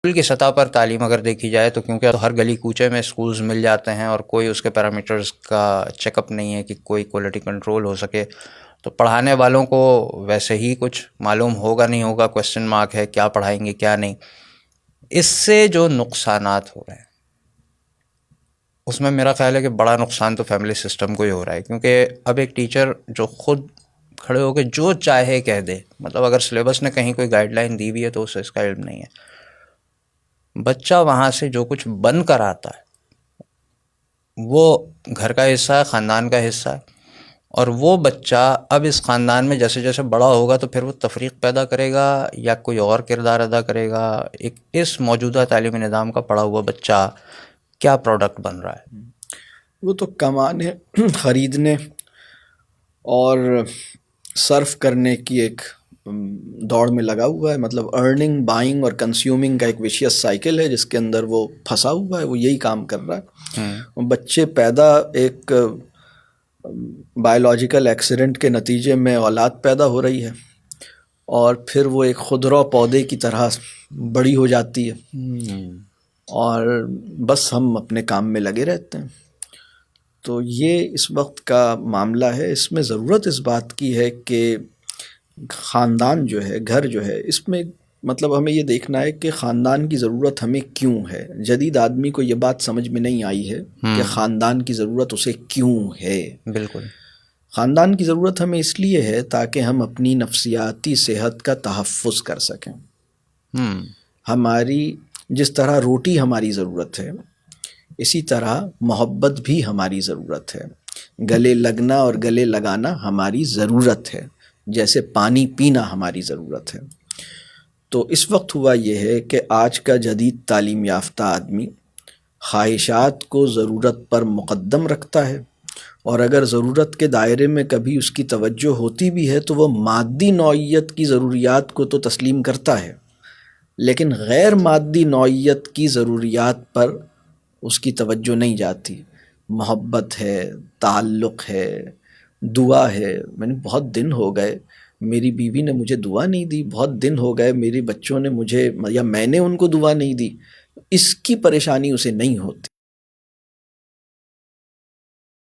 School کی سطح پر تعلیم اگر دیکھی جائے تو کیونکہ ہر گلی کوچے میں اسکولز مل جاتے ہیں اور کوئی اس کے پیرامیٹرز کا چیک اپ نہیں ہے کہ کوئی کوالٹی کنٹرول ہو سکے، تو پڑھانے والوں کو ویسے ہی کچھ معلوم ہوگا نہیں ہوگا، کویسچن مارک ہے کیا پڑھائیں گے کیا نہیں. اس سے جو نقصانات ہو رہے ہیں اس میں میرا خیال ہے کہ بڑا نقصان تو فیملی سسٹم کو ہی ہو رہا ہے، کیونکہ اب ایک ٹیچر جو خود کھڑے ہو کے جو چاہے کہہ دے، مطلب اگر سلیبس نے کہیں کوئی گائیڈ لائن دی ہوئی ہے تو اسے اس کا علم نہیں ہے، بچہ وہاں سے جو کچھ بن کر آتا ہے وہ گھر کا حصہ ہے، خاندان کا حصہ ہے، اور وہ بچہ اب اس خاندان میں جیسے جیسے بڑا ہوگا تو پھر وہ تفریق پیدا کرے گا یا کوئی اور کردار ادا کرے گا. ایک اس موجودہ تعلیمی نظام کا پڑھا ہوا بچہ کیا پروڈکٹ بن رہا ہے؟ وہ تو کمانے، خریدنے اور صرف کرنے کی ایک دوڑ میں لگا ہوا ہے. مطلب ارننگ، بائنگ اور کنزیومنگ کا ایک ویشیس سائیکل ہے جس کے اندر وہ پھنسا ہوا ہے، وہ یہی کام کر رہا ہے. بچے پیدا ایک بایولوجیکل ایکسیڈنٹ کے نتیجے میں اولاد پیدا ہو رہی ہے اور پھر وہ ایک خودرو پودے کی طرح بڑی ہو جاتی ہے اور بس ہم اپنے کام میں لگے رہتے ہیں. تو یہ اس وقت کا معاملہ ہے. اس میں ضرورت اس بات کی ہے کہ خاندان جو ہے، گھر جو ہے، اس میں مطلب ہمیں یہ دیکھنا ہے کہ خاندان کی ضرورت ہمیں کیوں ہے. جدید آدمی کو یہ بات سمجھ میں نہیں آئی ہے کہ خاندان کی ضرورت اسے کیوں ہے. بالکل. خاندان کی ضرورت ہمیں اس لیے ہے تاکہ ہم اپنی نفسیاتی صحت کا تحفظ کر سکیں. ہماری جس طرح روٹی ہماری ضرورت ہے، اسی طرح محبت بھی ہماری ضرورت ہے. گلے لگنا اور گلے لگانا ہماری ضرورت ہے، جیسے پانی پینا ہماری ضرورت ہے. تو اس وقت ہوا یہ ہے کہ آج کا جدید تعلیم یافتہ آدمی خواہشات کو ضرورت پر مقدم رکھتا ہے، اور اگر ضرورت کے دائرے میں کبھی اس کی توجہ ہوتی بھی ہے تو وہ مادی نوعیت کی ضروریات کو تو تسلیم کرتا ہے، لیکن غیر مادی نوعیت کی ضروریات پر اس کی توجہ نہیں جاتی. محبت ہے، تعلق ہے، دعا ہے. میں نے بہت دن ہو گئے میری بیوی نے مجھے دعا نہیں دی، بہت دن ہو گئے میرے بچوں نے مجھے یا میں نے ان کو دعا نہیں دی. اس کی پریشانی اسے نہیں ہوتی.